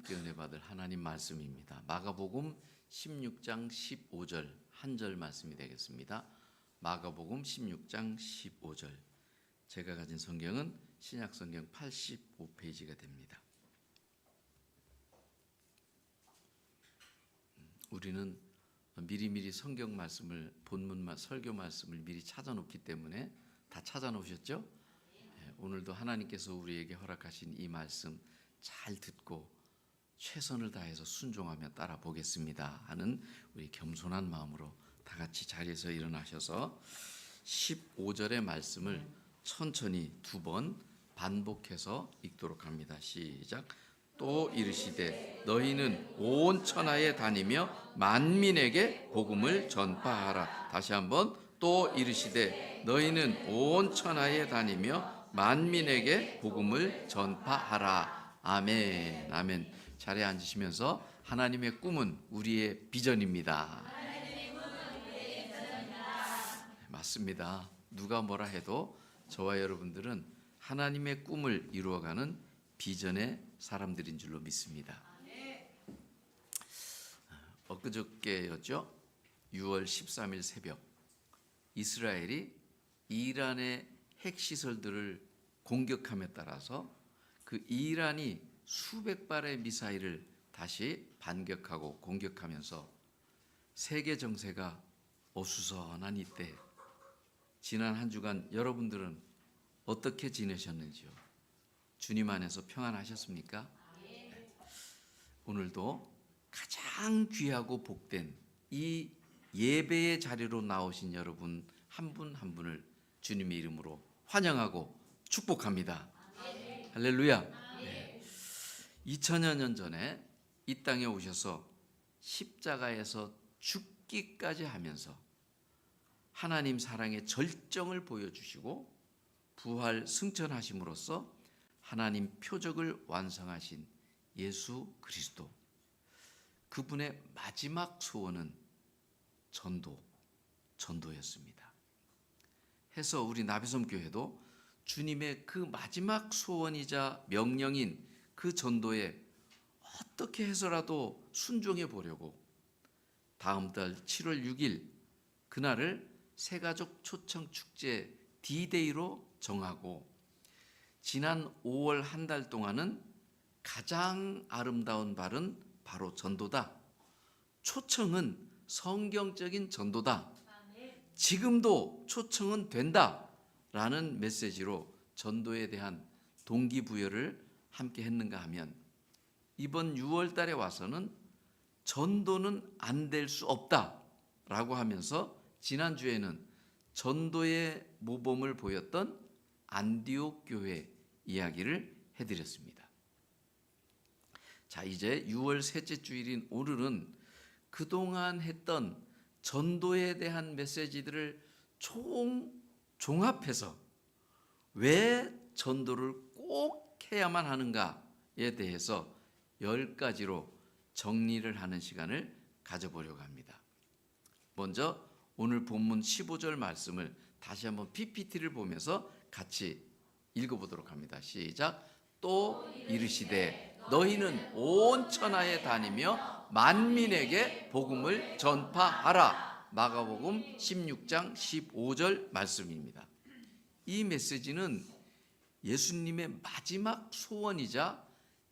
함께 은혜 받을 하나님 말씀입니다. 마가복음 16장 15절 한 절 말씀이 되겠습니다. 마가복음 16장 15절. 제가 가진 성경은 신약성경 85페이지가 됩니다. 우리는 미리미리 성경 말씀을, 본문 설교 말씀을 미리 찾아놓기 때문에 다 찾아놓으셨죠? 오늘도 하나님께서 우리에게 허락하신 이 말씀 잘 듣고 최선을 다해서 순종하며 따라 보겠습니다 하는 우리 겸손한 마음으로 다 같이 자리에서 일어나셔서 15절의 말씀을 천천히 두 번 반복해서 읽도록 합니다. 시작. 또 이르시되 너희는 온 천하에 다니며 만민에게 복음을 전파하라. 다시 한번. 또 이르시되 너희는 온 천하에 다니며 만민에게 복음을 전파하라. 아멘. 아멘. 자리에 앉으시면서 하나님의 꿈은 우리의 비전입니다. 맞습니다. 누가 뭐라 해도 저와 여러분들은 하나님의 꿈을 이루어가는 비전의 사람들인 줄로 믿습니다. 엊그저께였죠. 6월 13일 새벽 이스라엘이 이란의 핵시설들을 공격함에 따라서 그 이란이 수백 발의 미사일을 다시 반격하고 공격하면서 세계 정세가 어수선한 이때 지난 한 주간 여러분들은 어떻게 지내셨는지요? 주님 안에서 평안하셨습니까? 네. 오늘도 가장 귀하고 복된 이 예배의 자리로 나오신 여러분 한 분 한 분을 주님의 이름으로 환영하고 축복합니다. 할렐루야. 네. 2000여 년 전에 이 땅에 오셔서 십자가에서 죽기까지 하면서 하나님 사랑의 절정을 보여주시고 부활 승천하심으로써 하나님 표적을 완성하신 예수 그리스도, 그분의 마지막 소원은 전도였습니다. 해서 우리 나비섬 교회도 주님의 그 마지막 소원이자 명령인 그 전도에 어떻게 해서라도 순종해 보려고 다음 달 7월 6일 그날을 새가족 초청 축제 D-Day로 정하고 지난 5월 한 달 동안은 가장 아름다운 발은 바로 전도다. 초청은 성경적인 전도다. 지금도 초청은 된다 라는 메시지로 전도에 대한 동기부여를 함께 했는가 하면 이번 6월 달에 와서는 전도는 안 될 수 없다 라고 하면서 지난주에는 전도의 모범을 보였던 안디옥 교회 이야기를 해드렸습니다. 자, 이제 6월 셋째 주일인 오늘은 그동안 했던 전도에 대한 메시지들을 종합해서 왜 전도를 꼭 해야만 하는가에 대해서 10가지로 정리를 하는 시간을 가져보려고 합니다. 먼저 오늘 본문 15절 말씀을 다시 한번 PPT를 보면서 같이 읽어보도록 합니다. 시작. 또 이르시되 너희는 온 천하에 다니며 만민에게 복음을 전파하라. 마가복음 16장 15절 말씀입니다. 이 메시지는 예수님의 마지막 소원이자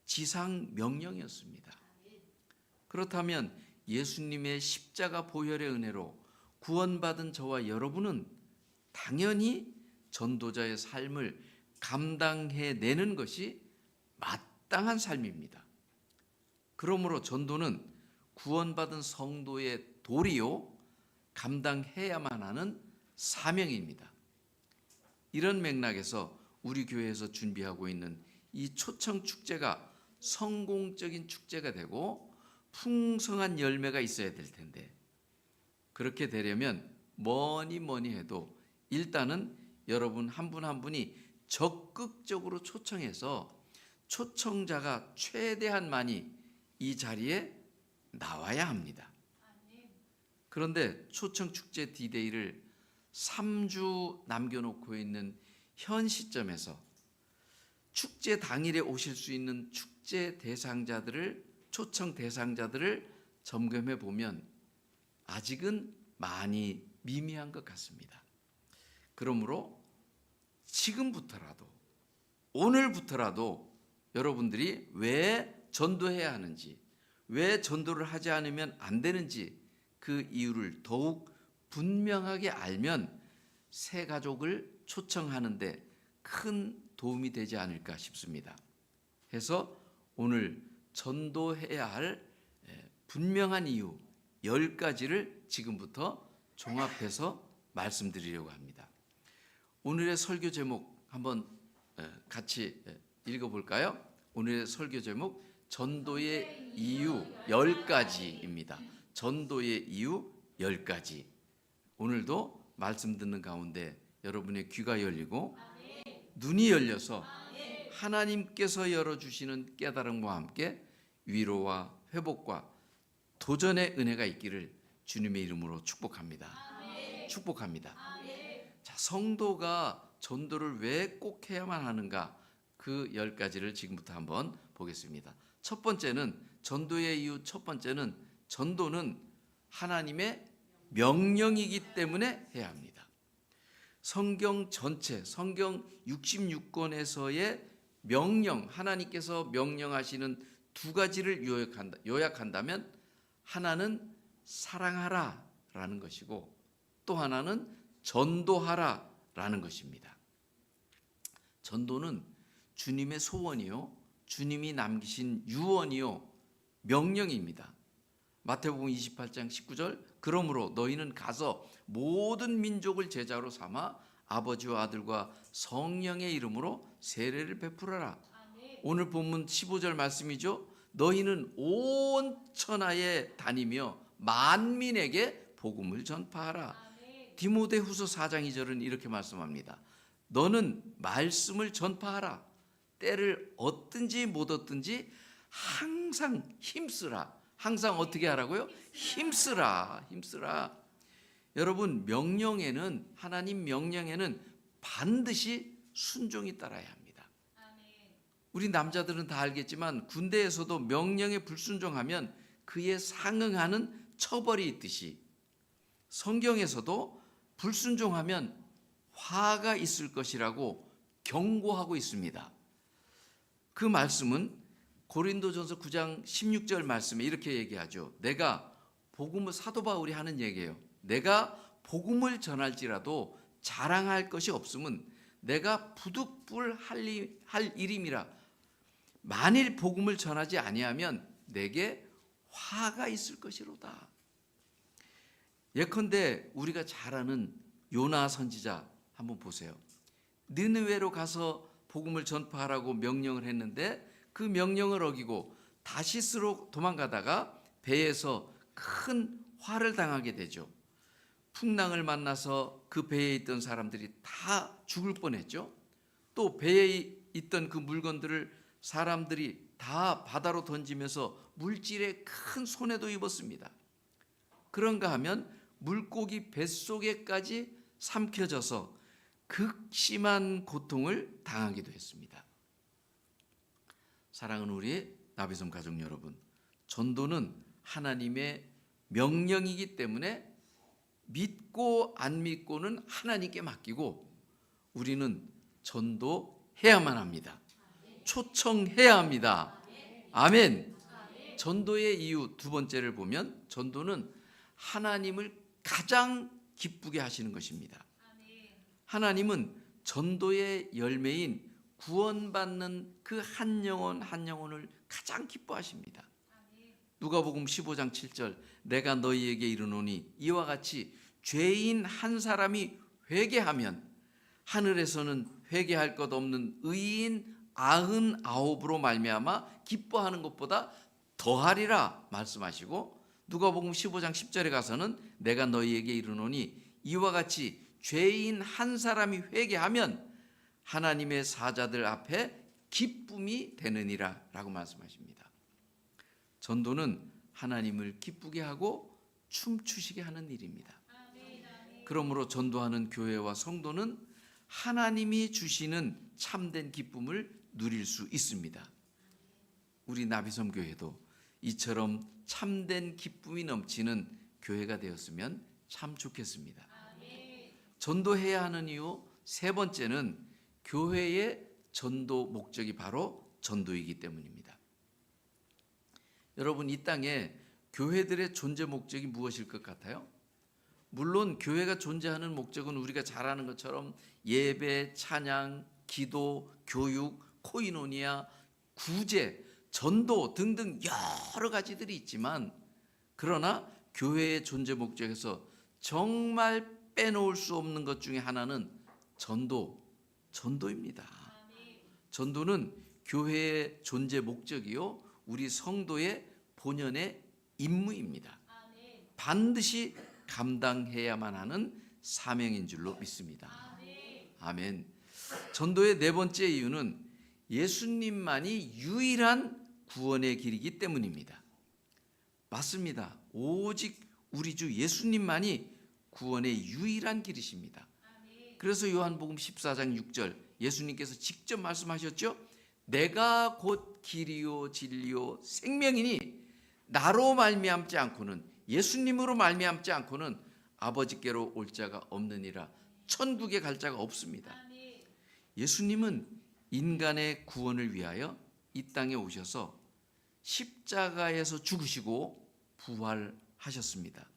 지상 명령이었습니다. 그렇다면 예수님의 십자가 보혈의 은혜로 구원받은 저와 여러분은 당연히 전도자의 삶을 감당해내는 것이 마땅한 삶입니다. 그러므로 전도는 구원받은 성도의 도리요 감당해야만 하는 사명입니다. 이런 맥락에서 우리 교회에서 준비하고 있는 이 초청 축제가 성공적인 축제가 되고 풍성한 열매가 있어야 될 텐데 그렇게 되려면 뭐니 해도 일단은 여러분 한 분 한 분이 적극적으로 초청해서 초청자가 최대한 많이 이 자리에 나와야 합니다. 그런데 초청축제 D-Day를 3주 남겨놓고 있는 현 시점에서 축제 당일에 오실 수 있는 축제 대상자들을, 초청 대상자들을 점검해 보면 아직은 많이 미미한 것 같습니다. 그러므로 지금부터라도, 오늘부터라도 여러분들이 왜 전도해야 하는지, 왜 전도를 하지 않으면 안 되는지 그 이유를 더욱 분명하게 알면 새 가족을 초청하는데 큰 도움이 되지 않을까 싶습니다. 해서 오늘 전도해야 할 분명한 이유 10가지를 지금부터 종합해서 말씀드리려고 합니다. 오늘의 설교 제목 한번 같이 읽어볼까요? 오늘의 설교 제목 전도의 이유 10가지입니다. 전도의 이유 10가지. 오늘도 말씀 듣는 가운데 여러분의 귀가 열리고 눈이 열려서 하나님께서 열어주시는 깨달음과 함께 위로와 회복과 도전의 은혜가 있기를 주님의 이름으로 축복합니다. 축복합니다. 자, 성도가 전도를 왜 꼭 해야만 하는가? 그 10가지를 지금부터 한번 보겠습니다. 첫 번째는, 전도의 이유 첫 번째는, 전도는 하나님의 명령이기 때문에 해야 합니다. 성경 전체, 성경 66권에서의 명령, 하나님께서 명령하시는 두 가지를 요약한다면 하나는 사랑하라 라는 것이고 또 하나는 전도하라 라는 것입니다. 전도는 주님의 소원이요, 주님이 남기신 유언이요, 명령입니다. 마태복음 28장 19절, 그러므로 너희는 가서 모든 민족을 제자로 삼아 아버지와 아들과 성령의 이름으로 세례를 베풀어라. 오늘 본문 15절 말씀이죠. 너희는 온 천하에 다니며 만민에게 복음을 전파하라. 디모데후서 4장 2절은 이렇게 말씀합니다. 너는 말씀을 전파하라. 때를 얻든지 못 얻든지 항상 힘쓰라. 항상 어떻게 하라고요? 힘쓰라. 힘쓰라. 여러분, 명령에는, 하나님 명령에는 반드시 순종이 따라야 합니다. 우리 남자들은 다 알겠지만 군대에서도 명령에 불순종하면 그에 상응하는 처벌이 있듯이 성경에서도 불순종하면 화가 있을 것이라고 경고하고 있습니다. 그 말씀은 고린도전서 9장 16절 말씀에 이렇게 얘기하죠. 내가 복음을, 사도 바울이 하는 얘기예요. 내가 복음을 전할지라도 자랑할 것이 없음은 내가 부득불 할 일임이라. 만일 복음을 전하지 아니하면 내게 화가 있을 것이로다. 예컨대 우리가 잘 아는 요나 선지자 한번 보세요. 느느웨로 가서 복음을 전파하라고 명령을 했는데 그 명령을 어기고 다시스로 도망가다가 배에서 큰 화를 당하게 되죠. 풍랑을 만나서 그 배에 있던 사람들이 다 죽을 뻔했죠. 또 배에 있던 그 물건들을 사람들이 다 바다로 던지면서 물질에 큰 손해도 입었습니다. 그런가 하면 물고기 뱃속에까지 삼켜져서 극심한 고통을 당하기도 했습니다. 사랑하는 우리 나비섬 가족 여러분, 전도는 하나님의 명령이기 때문에 믿고 안 믿고는 하나님께 맡기고 우리는 전도해야만 합니다. 초청해야 합니다. 아멘. 전도의 이유 두 번째를 보면 전도는 하나님을 가장 기쁘게 하시는 것입니다. 하나님은 전도의 열매인 구원받는 그 한 영혼 한 영혼을 가장 기뻐하십니다. 누가복음 15장 7절, 내가 너희에게 이르노니 이와 같이 죄인 한 사람이 회개하면 하늘에서는 회개할 것 없는 의인 99으로 말미암아 기뻐하는 것보다 더하리라 말씀하시고, 누가복음 15장 10절에 가서는 내가 너희에게 이르노니 이와 같이 죄인 한 사람이 회개하면 하나님의 사자들 앞에 기쁨이 되느니라 라고 말씀하십니다. 전도는 하나님을 기쁘게 하고 춤추시게 하는 일입니다. 그러므로 전도하는 교회와 성도는 하나님이 주시는 참된 기쁨을 누릴 수 있습니다. 우리 나비섬교회도 이처럼 참된 기쁨이 넘치는 교회가 되었으면 참 좋겠습니다. 전도해야 하는 이유 세 번째는 교회의 전도 목적이 바로 전도이기 때문입니다. 여러분, 이 땅에 교회들의 존재 목적이 무엇일 것 같아요? 물론 교회가 존재하는 목적은 우리가 잘 아는 것처럼 예배, 찬양, 기도, 교육, 코이노니아, 구제, 전도 등등 여러 가지들이 있지만, 그러나 교회의 존재 목적에서 정말 빼놓을 수 없는 것 중에 하나는 전도입니다. 전도는 교회의 존재 목적이요, 우리 성도의 본연의 임무입니다. 반드시 감당해야만 하는 사명인 줄로 믿습니다. 아멘. 전도의 네 번째 이유는 예수님만이 유일한 구원의 길이기 때문입니다. 맞습니다. 오직 우리 주 예수님만이 구원의 유일한 길이십니다. 그래서 요한복음 14장 6절 예수님께서 직접 말씀하셨죠. 내가 곧 길이요 진리요 생명이니 나로 말미암지 않고는, 예수님으로 말미암지 않고는 아버지께로 올 자가 없느니라. 천국에 갈 자가 없습니다. 예수님은 인간의 구원을 위하여 이 땅에 오셔서 십자가에서 죽으시고 부활하셨습니다.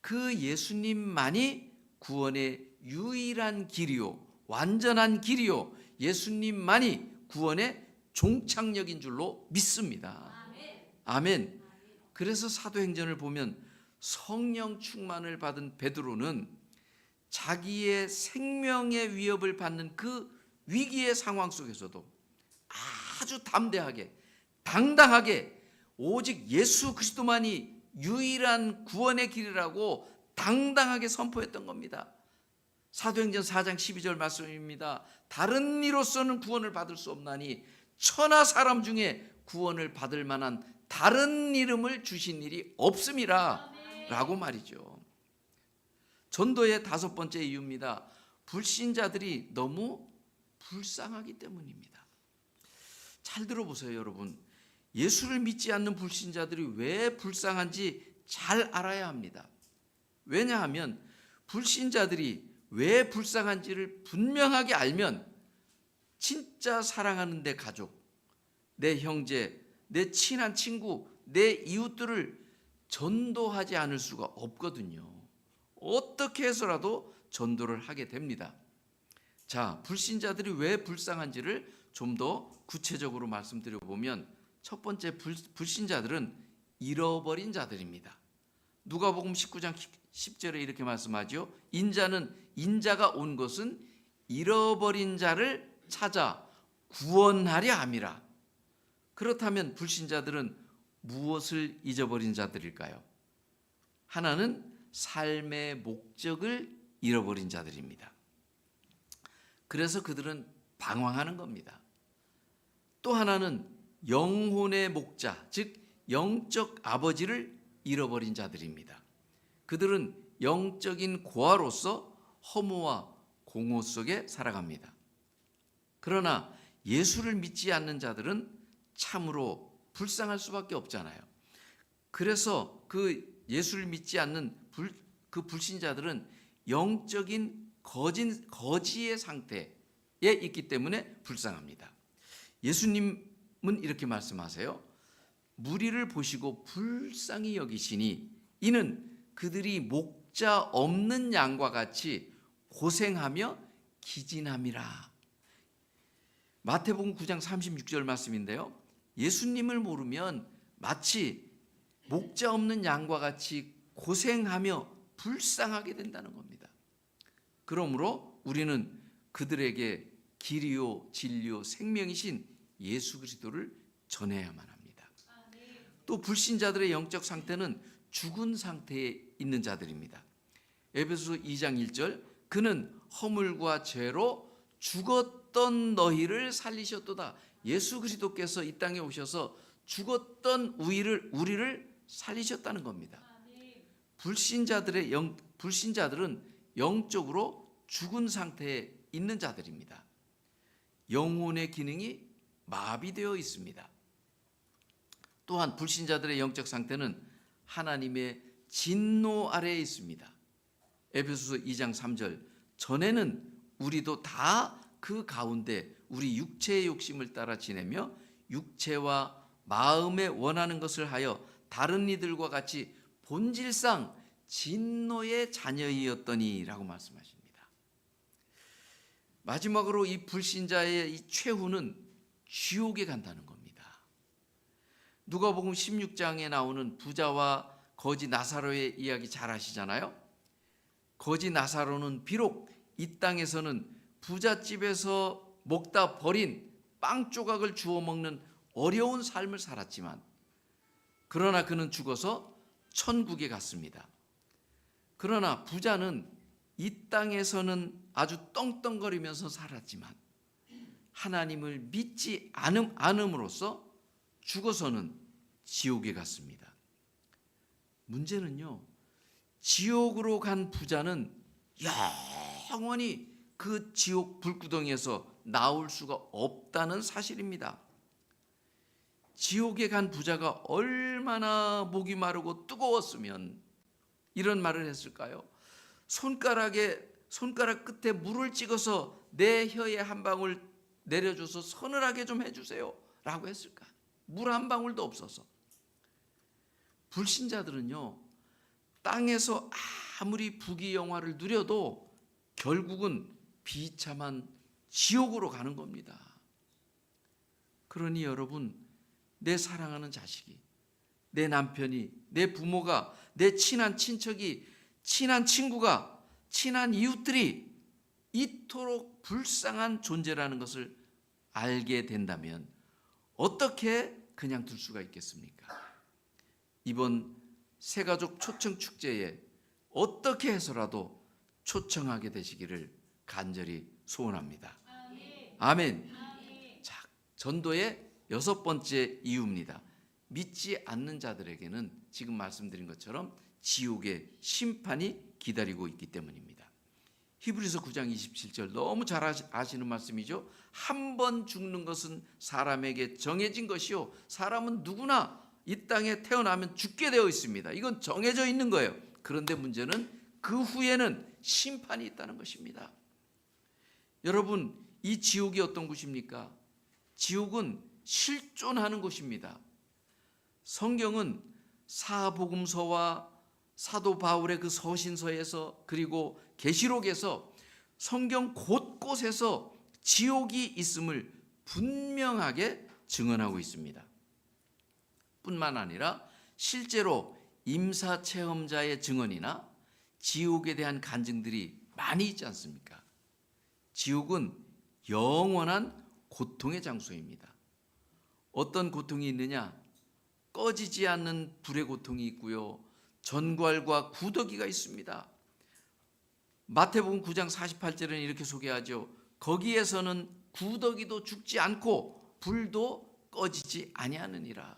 그 예수님만이 구원의 유일한 길이요, 완전한 길이요, 예수님만이 구원의 종착역인 줄로 믿습니다. 아멘. 그래서 사도행전을 보면 성령 충만을 받은 베드로는 자기의 생명의 위협을 받는 그 위기의 상황 속에서도 아주 담대하게, 당당하게 오직 예수 그리스도만이 유일한 구원의 길이라고 당당하게 선포했던 겁니다. 사도행전 4장 12절 말씀입니다. 다른 이로서는 구원을 받을 수 없나니 천하 사람 중에 구원을 받을 만한 다른 이름을 주신 일이 없음이라 라고 말이죠. 전도의 다섯 번째 이유입니다. 불신자들이 너무 불쌍하기 때문입니다. 잘 들어보세요, 여러분. 예수를 믿지 않는 불신자들이 왜 불쌍한지 잘 알아야 합니다. 왜냐하면 불신자들이 왜 불쌍한지를 분명하게 알면 진짜 사랑하는 내 가족, 내 형제, 내 친한 친구, 내 이웃들을 전도하지 않을 수가 없거든요. 어떻게 해서라도 전도를 하게 됩니다. 자, 불신자들이 왜 불쌍한지를 좀 더 구체적으로 말씀드려보면, 첫 번째, 불신자들은 잃어버린 자들입니다. 누가복음 19장 10절에 이렇게 말씀하죠. 인자가 온 것은 잃어버린 자를 찾아 구원하려 함이라. 그렇다면 불신자들은 무엇을 잊어버린 자들일까요? 하나는 삶의 목적을 잃어버린 자들입니다. 그래서 그들은 방황하는 겁니다. 또 하나는 영혼의 목자, 즉 영적 아버지를 잃어버린 자들입니다. 그들은 영적인 고아로서 허무와 공허 속에 살아갑니다. 그러나 예수를 믿지 않는 자들은 참으로 불쌍할 수밖에 없잖아요. 그래서 그 예수를 믿지 않는 그 불신자들은 영적인 거지의 상태에 있기 때문에 불쌍합니다. 예수님은 이렇게 말씀하세요. 무리를 보시고 불쌍히 여기시니 이는 그들이 목자 없는 양과 같이 고생하며 기진함이라. 마태복음 9장 36절 말씀인데요. 예수님을 모르면 마치 목자 없는 양과 같이 고생하며 불쌍하게 된다는 겁니다. 그러므로 우리는 그들에게 길이요 진리요 생명이신 예수 그리스도를 전해야만 합니다. 또 불신자들의 영적 상태는 죽은 상태에 있는 자들입니다. 에베소서 2장 1절 그는 허물과 죄로 죽었던 너희를 살리셨도다. 예수 그리스도께서 이 땅에 오셔서 죽었던 우리를 살리셨다는 겁니다. 불신자들은 영적으로 죽은 상태에 있는 자들입니다. 영혼의 기능이 마비되어 있습니다. 또한 불신자들의 영적 상태는 하나님의 진노 아래에 있습니다. 에베소서 2장 3절, 전에는 우리도 다 그 가운데 우리 육체의 욕심을 따라 지내며 육체와 마음에 원하는 것을 하여 다른 이들과 같이 본질상 진노의 자녀이었더니라고 말씀하십니다. 마지막으로 이 불신자의 이 최후는 지옥에 간다는 겁니다. 누가복음 16장에 나오는 부자와 거지 나사로의 이야기 잘 아시잖아요. 거지 나사로는 비록 이 땅에서는 부잣집에서 먹다 버린 빵 조각을 주워 먹는 어려운 삶을 살았지만, 그러나 그는 죽어서 천국에 갔습니다. 그러나 부자는 이 땅에서는 아주 떵떵거리면서 살았지만 하나님을 믿지 않음으로써 죽어서는 지옥에 갔습니다. 문제는요, 지옥으로 간 부자는 영원히 그 지옥 불구덩이에서 나올 수가 없다는 사실입니다. 지옥에 간 부자가 얼마나 목이 마르고 뜨거웠으면 이런 말을 했을까요? 손가락 끝에 물을 찍어서 내 혀에 한 방울 내려줘서 서늘하게 좀 해주세요 라고 했을까? 물 한 방울도 없어서. 불신자들은요, 땅에서 아무리 부귀영화를 누려도 결국은 비참한 지옥으로 가는 겁니다. 그러니 여러분, 내 사랑하는 자식이, 내 남편이, 내 부모가, 내 친한 친척이, 친한 친구가, 친한 이웃들이 이토록 불쌍한 존재라는 것을 알게 된다면 어떻게 그냥 둘 수가 있겠습니까? 이번 새가족 초청 축제에 어떻게 해서라도 초청하게 되시기를 간절히 소원합니다. 아멘. 자, 전도의 6번째 이유입니다. 믿지 않는 자들에게는 지금 말씀드린 것처럼 지옥의 심판이 기다리고 있기 때문입니다. 히브리서 9장 27절 너무 잘 아시는 말씀이죠. 한 번 죽는 것은 사람에게 정해진 것이요, 사람은 누구나 이 땅에 태어나면 죽게 되어 있습니다. 이건 정해져 있는 거예요. 그런데 문제는 그 후에는 심판이 있다는 것입니다. 여러분, 이 지옥이 어떤 곳입니까? 지옥은 실존하는 곳입니다. 성경은 사복음서와 사도 바울의 그 서신서에서, 그리고 계시록에서 성경 곳곳에서 지옥이 있음을 분명하게 증언하고 있습니다. 뿐만 아니라 실제로 임사체험자의 증언이나 지옥에 대한 간증들이 많이 있지 않습니까? 지옥은 영원한 고통의 장소입니다. 어떤 고통이 있느냐? 꺼지지 않는 불의 고통이 있고요, 전갈과 구더기가 있습니다. 마태복음 9장 48절에는 이렇게 소개하죠. 거기에서는 구더기도 죽지 않고 불도 꺼지지 아니하느니라.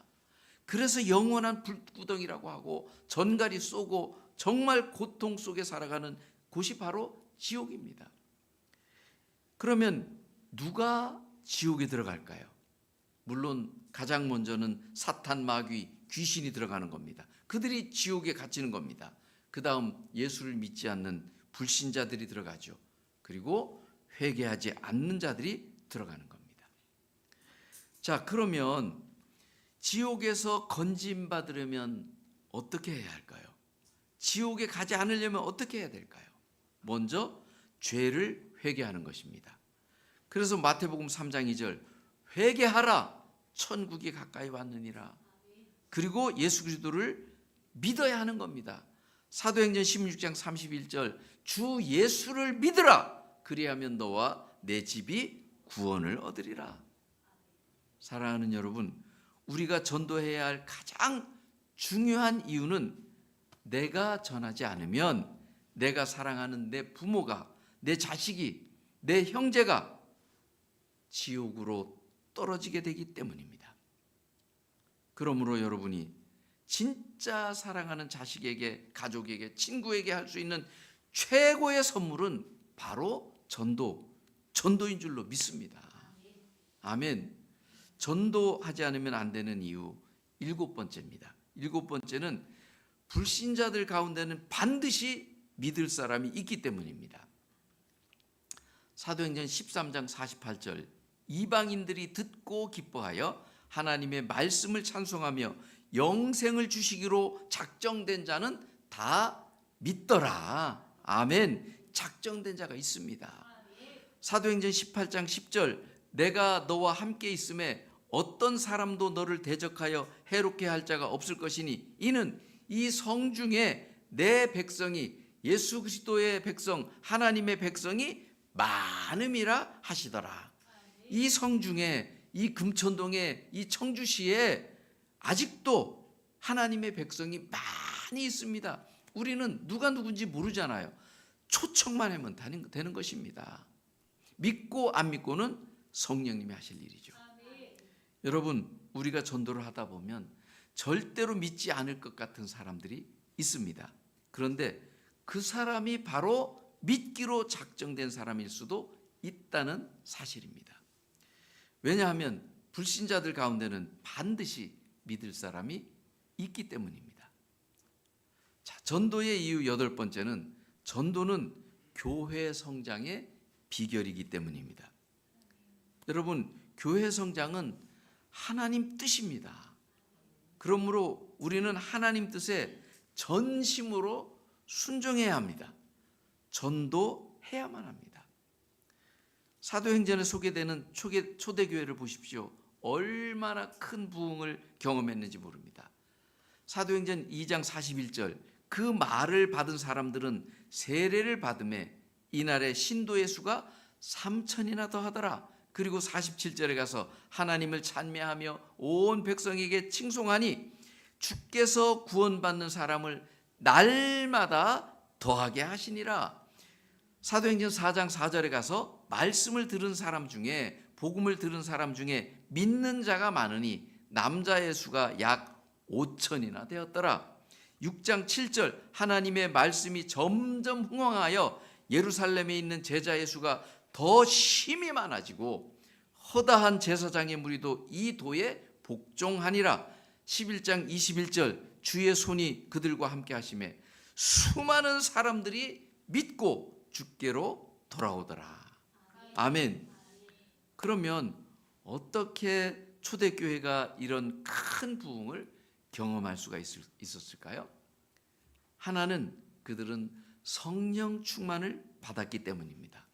그래서 영원한 불구덩이라고 하고 전갈이 쏘고 정말 고통 속에 살아가는 곳이 바로 지옥입니다. 그러면 누가 지옥에 들어갈까요? 물론 가장 먼저는 사탄, 마귀, 귀신이 들어가는 겁니다. 그들이 지옥에 갇히는 겁니다. 그 다음 예수를 믿지 않는 불신자들이 들어가죠. 그리고 회개하지 않는 자들이 들어가는 겁니다. 자, 그러면 지옥에서 건진받으려면 어떻게 해야 할까요? 지옥에 가지 않으려면 어떻게 해야 될까요? 먼저 죄를 회개하는 것입니다. 그래서 마태복음 3장 2절, 회개하라, 천국이 가까이 왔느니라. 그리고 예수 그리스도를 믿어야 하는 겁니다. 사도행전 16장 31절, 주 예수를 믿으라, 그리하면 너와 내 집이 구원을 얻으리라. 사랑하는 여러분, 우리가 전도해야 할 가장 중요한 이유는 내가 전하지 않으면 내가 사랑하는 내 부모가, 내 자식이, 내 형제가 지옥으로 떨어지게 되기 때문입니다. 그러므로 여러분이 진짜 사랑하는 자식에게, 가족에게, 친구에게 할 수 있는 최고의 선물은 바로 전도인 줄로 믿습니다. 아멘. 전도하지 않으면 안 되는 이유 7번째입니다. 7번째는 불신자들 가운데는 반드시 믿을 사람이 있기 때문입니다. 사도행전 13장 48절, 이방인들이 듣고 기뻐하여 하나님의 말씀을 찬송하며 영생을 주시기로 작정된 자는 다 믿더라. 아멘. 작정된 자가 있습니다. 사도행전 18장 10절, 내가 너와 함께 있음에 어떤 사람도 너를 대적하여 해롭게 할 자가 없을 것이니 이는 이 성중에 내 백성이, 예수 그리스도의 백성, 하나님의 백성이 많음이라 하시더라. 이 성중에, 이 금천동에, 이 청주시에 아직도 하나님의 백성이 많이 있습니다. 우리는 누가 누군지 모르잖아요. 초청만 하면 되는 것입니다. 믿고 안 믿고는 성령님이 하실 일이죠. 여러분, 우리가 전도를 하다 보면 절대로 믿지 않을 것 같은 사람들이 있습니다. 그런데 그 사람이 바로 믿기로 작정된 사람일 수도 있다는 사실입니다. 왜냐하면 불신자들 가운데는 반드시 믿을 사람이 있기 때문입니다. 자, 전도의 이유 8번째는 전도는 교회 성장의 비결이기 때문입니다. 여러분, 교회 성장은 하나님 뜻입니다. 그러므로 우리는 하나님 뜻에 전심으로 순종해야 합니다. 전도해야만 합니다. 사도행전에 소개되는 초대교회를 보십시오. 얼마나 큰 부흥을 경험했는지 모릅니다. 사도행전 2장 41절, 그 말을 받은 사람들은 세례를 받음에 이날에 신도의 수가 3,000이나 더하더라. 그리고 47절에 가서 하나님을 찬미하며 온 백성에게 칭송하니 주께서 구원받는 사람을 날마다 더하게 하시니라. 사도행전 4장 4절에 가서 말씀을 들은 사람 중에, 복음을 들은 사람 중에 믿는 자가 많으니 남자의 수가 약 5,000이나 되었더라. 6장 7절, 하나님의 말씀이 점점 흥왕하여 예루살렘에 있는 제자의 수가 더 심히 많아지고 허다한 제사장의 무리도 이 도에 복종하니라. 11장 21절, 주의 손이 그들과 함께 하심에 수많은 사람들이 믿고 주께로 돌아오더라. 아멘. 그러면 어떻게 초대교회가 이런 큰 부흥을 경험할 수가 있었을까요? 하나는 그들은 성령 충만을 받았기 때문입니다.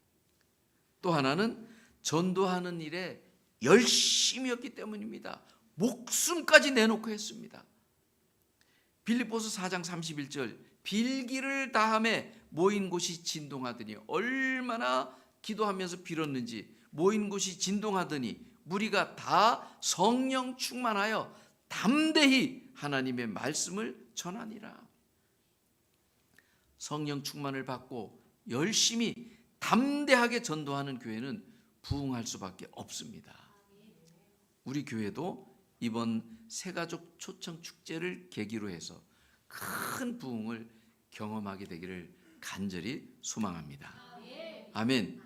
또 하나는 전도하는 일에 열심이었기 때문입니다. 목숨까지 내놓고 했습니다. 빌립보서 4장 31절, 빌기를 다하며 모인 곳이 진동하더니, 얼마나 기도하면서 빌었는지 모인 곳이 진동하더니 무리가 다 성령 충만하여 담대히 하나님의 말씀을 전하니라. 성령 충만을 받고 열심히 담대하게 전도하는 교회는 부흥할 수밖에 없습니다. 우리 교회도 이번 새가족 초청 축제를 계기로 해서 큰 부흥을 경험하게 되기를 간절히 소망합니다. 아멘.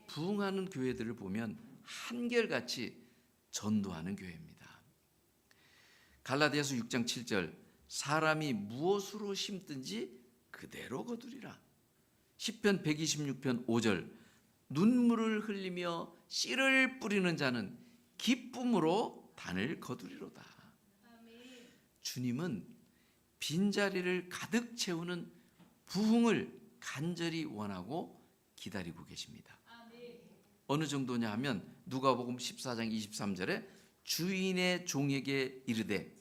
부흥하는 교회들을 보면 한결같이 전도하는 교회입니다. 갈라디아서 6장 7절, 사람이 무엇으로 심든지 그대로 거두리라. 시편 126편 5절, 눈물을 흘리며 씨를 뿌리는 자는 기쁨으로 단을 거두리로다. 주님은 빈자리를 가득 채우는 부흥을 간절히 원하고 기다리고 계십니다. 어느 정도냐 하면 누가복음 14장 23절에 주인의 종에게 이르되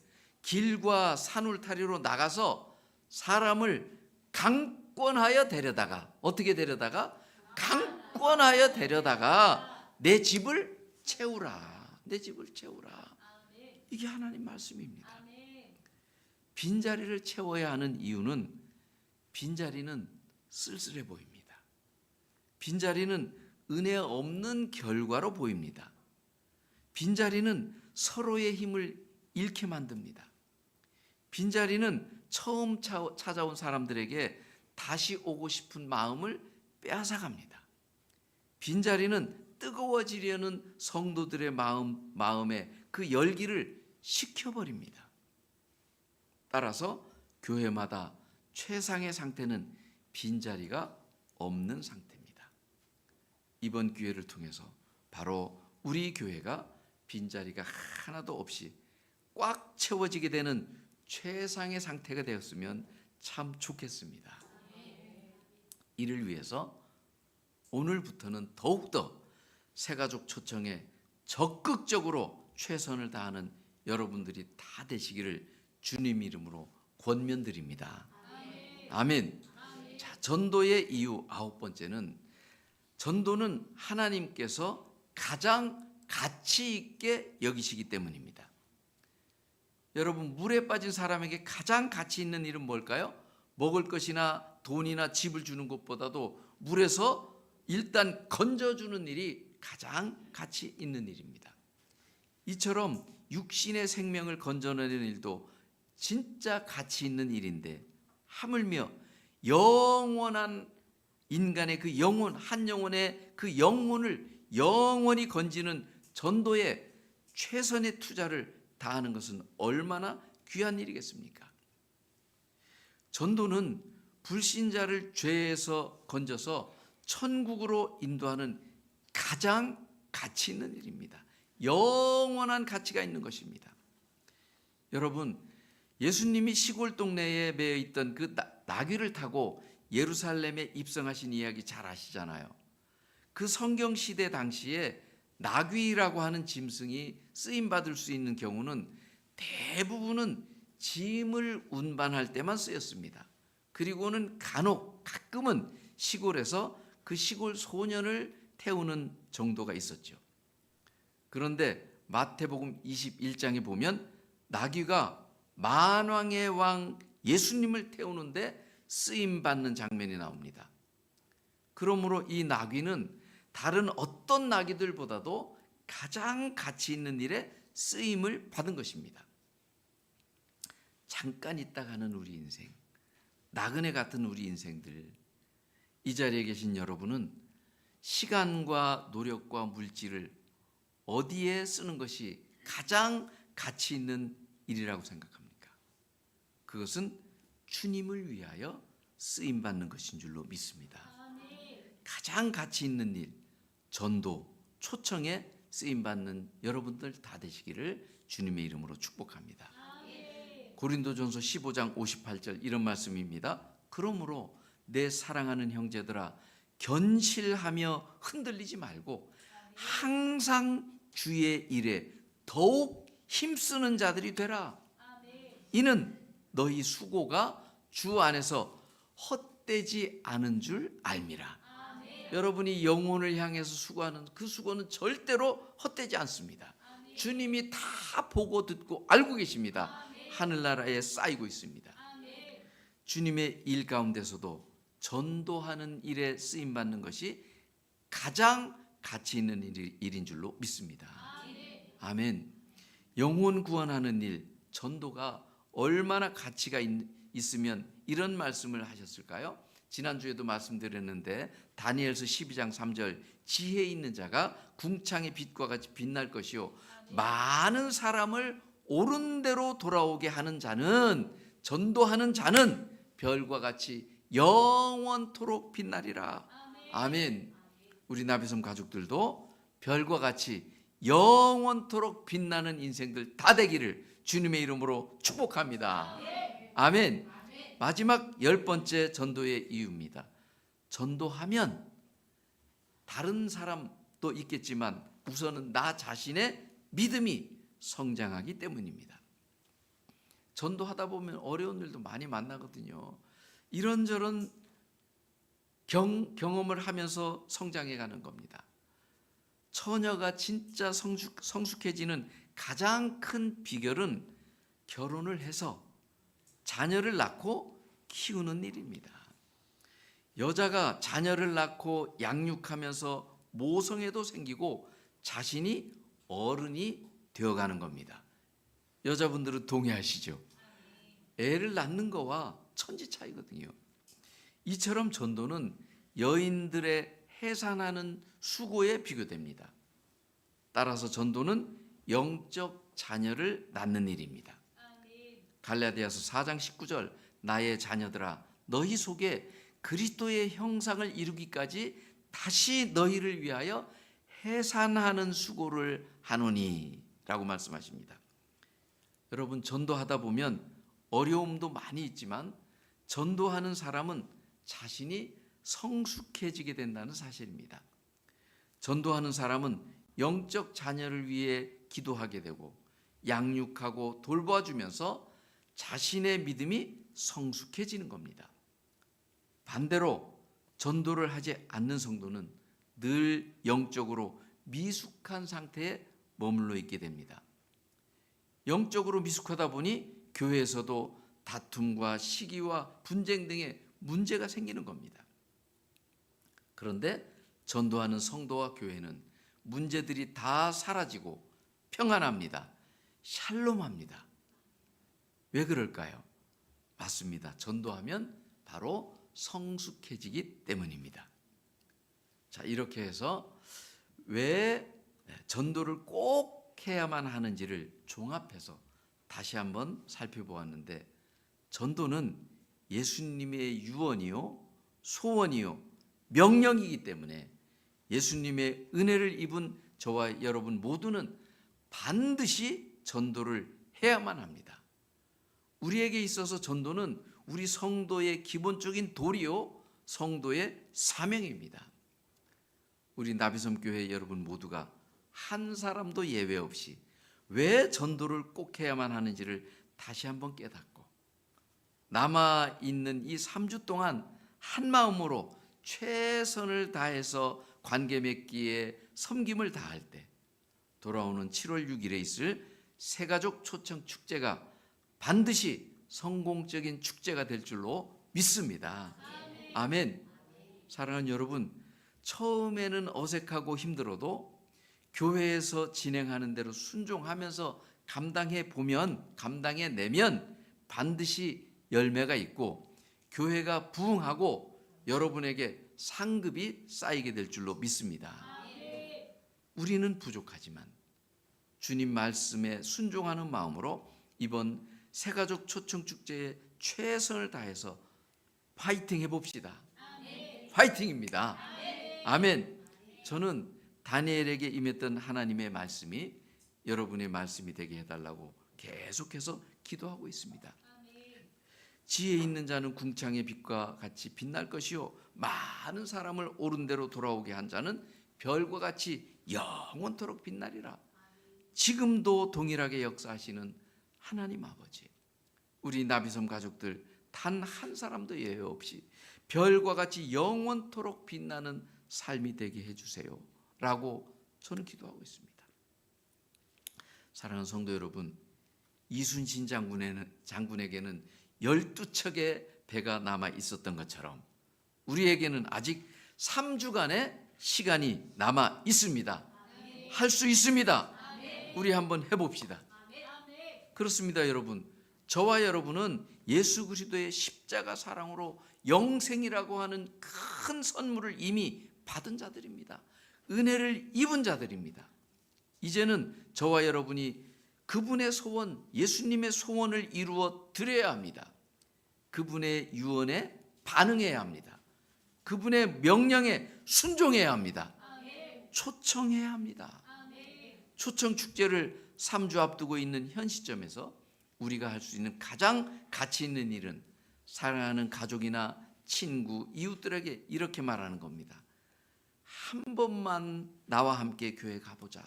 길과 산울타리로 나가서 사람을 강권하여 데려다가, 어떻게 데려다가? 강권하여 데려다가 내 집을 채우라. 내 집을 채우라. 이게 하나님 말씀입니다. 빈자리를 채워야 하는 이유는 빈자리는 쓸쓸해 보입니다. 빈자리는 은혜 없는 결과로 보입니다. 빈자리는 서로의 힘을 잃게 만듭니다. 빈자리는 처음 찾아온 사람들에게 다시 오고 싶은 마음을 빼앗아갑니다. 빈자리는 뜨거워지려는 성도들의 마음에 그 열기를 식혀버립니다. 따라서 교회마다 최상의 상태는 빈자리가 없는 상태입니다. 이번 기회를 통해서 바로 우리 교회가 빈자리가 하나도 없이 꽉 채워지게 되는 최상의 상태가 되었으면 참 좋겠습니다. 이를 위해서 오늘부터는 더욱더 새가족 초청에 적극적으로 최선을 다하는 여러분들이 다 되시기를 주님 이름으로 권면드립니다. 아멘. 자, 전도의 이유 9번째는 전도는 하나님께서 가장 가치 있게 여기시기 때문입니다. 여러분, 물에 빠진 사람에게 가장 가치 있는 일은 뭘까요? 먹을 것이나 돈이나 집을 주는 것보다도 물에서 일단 건져주는 일이 가장 가치 있는 일입니다. 이처럼 육신의 생명을 건져내는 일도 진짜 가치 있는 일인데, 하물며 영원한 인간의 그 영혼, 한 영혼의 그 영혼을 영원히 건지는 전도에 최선의 투자를 다하는 것은 얼마나 귀한 일이겠습니까? 전도는 불신자를 죄에서 건져서 천국으로 인도하는 가장 가치 있는 일입니다. 영원한 가치가 있는 것입니다. 여러분, 예수님이 시골 동네에 매여 있던 그 나귀를 타고 예루살렘에 입성하신 이야기 잘 아시잖아요. 그 성경 시대 당시에 나귀라고 하는 짐승이 쓰임 받을 수 있는 경우는 대부분은 짐을 운반할 때만 쓰였습니다. 그리고는 간혹 가끔은 시골에서 그 시골 소년을 태우는 정도가 있었죠. 그런데 마태복음 21장에 보면 나귀가 만왕의 왕 예수님을 태우는데 쓰임 받는 장면이 나옵니다. 그러므로 이 나귀는 다른 어떤 나귀들보다도 가장 가치 있는 일에 쓰임을 받은 것입니다. 잠깐 있다 가는 우리 인생, 나그네 같은 우리 인생들, 이 자리에 계신 여러분은 시간과 노력과 물질을 어디에 쓰는 것이 가장 가치 있는 일이라고 생각합니까? 그것은 주님을 위하여 쓰임받는 것인 줄로 믿습니다. 가장 가치 있는 일, 전도, 초청에 쓰임받는 여러분들 다 되시기를 주님의 이름으로 축복합니다. 고린도전서 15장 58절 이런 말씀입니다. 그러므로 내 사랑하는 형제들아, 견실하며 흔들리지 말고 항상 주의 일에 더욱 힘쓰는 자들이 되라. 이는 너희 수고가 주 안에서 헛되지 않은 줄 알미라. 여러분이 영혼을 향해서 수고하는 그 수고는 절대로 헛되지 않습니다. 주님이 다 보고 듣고 알고 계십니다. 하늘나라에 쌓이고 있습니다. 주님의 일 가운데서도 전도하는 일에 쓰임받는 것이 가장 가치 있는 일인 줄로 믿습니다. 아멘. 영혼 구원하는 일, 전도가 얼마나 가치가 있으면 이런 말씀을 하셨을까요? 지난주에도 말씀드렸는데 다니엘서 12장 3절, 지혜 있는 자가 궁창의 빛과 같이 빛날 것이요 많은 사람을 옳은 대로 돌아오게 하는 자는, 전도하는 자는 별과 같이 영원토록 빛나리라. 아멘. 우리 나비섬 가족들도 별과 같이 영원토록 빛나는 인생들 다 되기를 주님의 이름으로 축복합니다. 아멘. 마지막 10번째 전도의 이유입니다. 전도하면 다른 사람도 있겠지만 우선은 나 자신의 믿음이 성장하기 때문입니다. 전도하다 보면 어려운 일도 많이 만나거든요. 이런저런 경험을 하면서 성장해 가는 겁니다. 처녀가 진짜 성숙해지는 가장 큰 비결은 결혼을 해서 자녀를 낳고 키우는 일입니다. 여자가 자녀를 낳고 양육하면서 모성애도 생기고 자신이 어른이 되어가는 겁니다. 여자분들은 동의하시죠? 애를 낳는 거와 천지 차이거든요. 이처럼 전도는 여인들의 해산하는 수고에 비교됩니다. 따라서 전도는 영적 자녀를 낳는 일입니다. 갈라디아서 4장 19절 나의 자녀들아 너희 속에 그리스도의 형상을 이루기까지 다시 너희를 위하여 해산하는 수고를 하노니 라고 말씀하십니다. 여러분, 전도하다 보면 어려움도 많이 있지만 전도하는 사람은 자신이 성숙해지게 된다는 사실입니다. 전도하는 사람은 영적 자녀를 위해 기도하게 되고 양육하고 돌봐주면서 자신의 믿음이 성숙해지는 겁니다. 반대로 전도를 하지 않는 성도는 늘 영적으로 미숙한 상태에 머물러 있게 됩니다. 영적으로 미숙하다 보니 교회에서도 다툼과 시기와 분쟁 등의 문제가 생기는 겁니다. 그런데 전도하는 성도와 교회는 문제들이 다 사라지고 평안합니다. 샬롬합니다. 왜 그럴까요? 맞습니다. 전도하면 바로 성숙해지기 때문입니다. 자, 이렇게 해서 왜 전도를 꼭 해야만 하는지를 종합해서 다시 한번 살펴보았는데, 전도는 예수님의 유언이요, 소원이요, 명령이기 때문에 예수님의 은혜를 입은 저와 여러분 모두는 반드시 전도를 해야만 합니다. 우리에게 있어서 전도는 우리 성도의 기본적인 도리요, 성도의 사명입니다. 우리 나비섬교회 여러분 모두가 한 사람도 예외 없이 왜 전도를 꼭 해야만 하는지를 다시 한번 깨닫고 남아있는 이 3주 동안 한 마음으로 최선을 다해서 관계 맺기에 섬김을 다할 때 돌아오는 7월 6일에 있을 새가족 초청 축제가 반드시 성공적인 축제가 될 줄로 믿습니다. 아멘. 사랑하는 여러분, 처음에는 어색하고 힘들어도 교회에서 진행하는 대로 순종하면서 감당해내면 반드시 열매가 있고 교회가 부흥하고 여러분에게 상급이 쌓이게 될 줄로 믿습니다. 우리는 부족하지만 주님 말씀에 순종하는 마음으로 이번 새가족 초청축제에 최선을 다해서 파이팅 해봅시다. 파이팅입니다. 아멘. 저는 다니엘에게 임했던 하나님의 말씀이 여러분의 말씀이 되게 해달라고 계속해서 기도하고 있습니다. 지혜 있는 자는 궁창의 빛과 같이 빛날 것이요 많은 사람을 옳은 대로 돌아오게 한 자는 별과 같이 영원토록 빛나리라. 지금도 동일하게 역사하시는 하나님 아버지, 우리 나비섬 가족들 단 한 사람도 예외 없이 별과 같이 영원토록 빛나는 삶이 되게 해주세요 라고 저는 기도하고 있습니다. 사랑하는 성도 여러분, 이순신 장군에게는 12척의 배가 남아 있었던 것처럼 우리에게는 아직 3주간의 시간이 남아 있습니다. 할 수 있습니다. 우리 한번 해봅시다. 그렇습니다. 여러분, 저와 여러분은 예수 그리스도의 십자가 사랑으로 영생이라고 하는 큰 선물을 이미 받은 자들입니다. 은혜를 입은 자들입니다. 이제는 저와 여러분이 그분의 소원, 예수님의 소원을 이루어 드려야 합니다. 그분의 유언에 반응해야 합니다. 그분의 명령에 순종해야 합니다. 초청해야 합니다. 초청 축제를 3주 앞두고 있는 현 시점에서 우리가 할 수 있는 가장 가치 있는 일은 사랑하는 가족이나 친구, 이웃들에게 이렇게 말하는 겁니다. 한 번만 나와 함께 교회 가보자.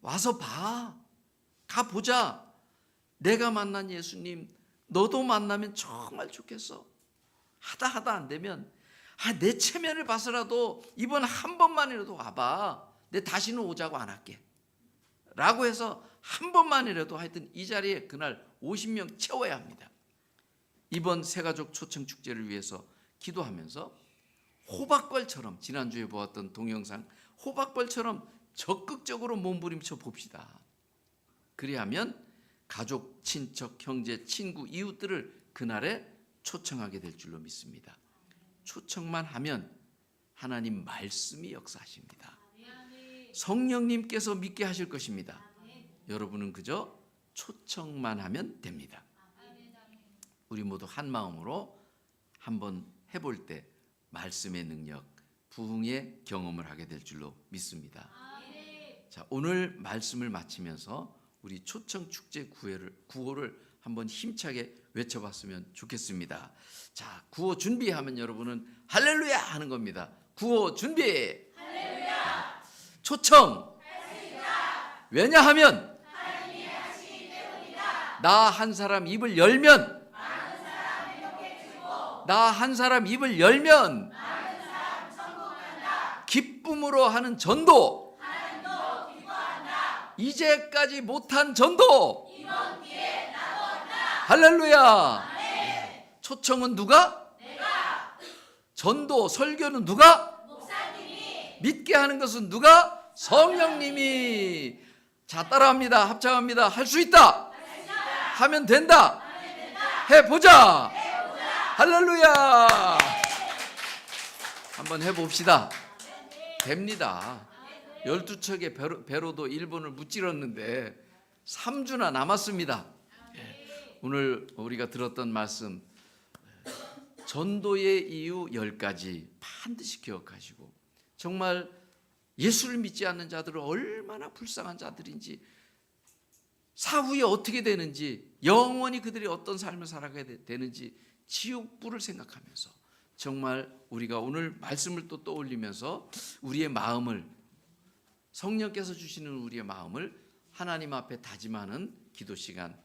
와서 봐. 가보자. 내가 만난 예수님 너도 만나면 정말 좋겠어. 하다 안 되면 내 체면을 봐서라도 이번 한 번만이라도 와봐. 내 다시는 오자고 안 할게 라고 해서 한 번만이라도 하여튼 이 자리에 그날 50명 채워야 합니다. 이번 새가족 초청축제를 위해서 기도하면서 호박벌처럼, 지난주에 보았던 동영상 호박벌처럼 적극적으로 몸부림쳐 봅시다. 그리하면 가족, 친척, 형제, 친구, 이웃들을 그날에 초청하게 될 줄로 믿습니다. 초청만 하면 하나님 말씀이 역사하십니다. 성령님께서 믿게 하실 것입니다. 여러분은 그저 초청만 하면 됩니다. 우리 모두 한 마음으로 한번 해볼 때 말씀의 능력, 부흥의 경험을 하게 될 줄로 믿습니다. 자, 오늘 말씀을 마치면서 우리 초청 축제 구호를 한번 힘차게 외쳐봤으면 좋겠습니다. 자, 구호 준비하면 여러분은 할렐루야 하는 겁니다. 구호 준비. 할렐루야. 초청. 왜냐하면 나 한 사람 입을 열면, 나 한 사람 입을 열면 기쁨으로 하는 전도, 이제까지 못한 전도, 할렐루야. 초청은 누가? 전도, 설교는 누가? 믿게 하는 것은 누가? 성령님이. 자, 따라합니다. 합창합니다. 할 수 있다. 하면 된다. 해보자. 할렐루야. 한번 해봅시다. 됩니다. 12척의 배로도 일본을 무찌렀는데 3주나 남았습니다. 오늘 우리가 들었던 말씀, 전도의 이유 10가지 반드시 기억하시고, 정말 예수를 믿지 않는 자들은 얼마나 불쌍한 자들인지, 사후에 어떻게 되는지, 영원히 그들이 어떤 삶을 살아가야 되는지 지옥불을 생각하면서 정말 우리가 오늘 말씀을 또 떠올리면서 우리의 마음을, 성령께서 주시는 우리의 마음을 하나님 앞에 다짐하는 기도 시간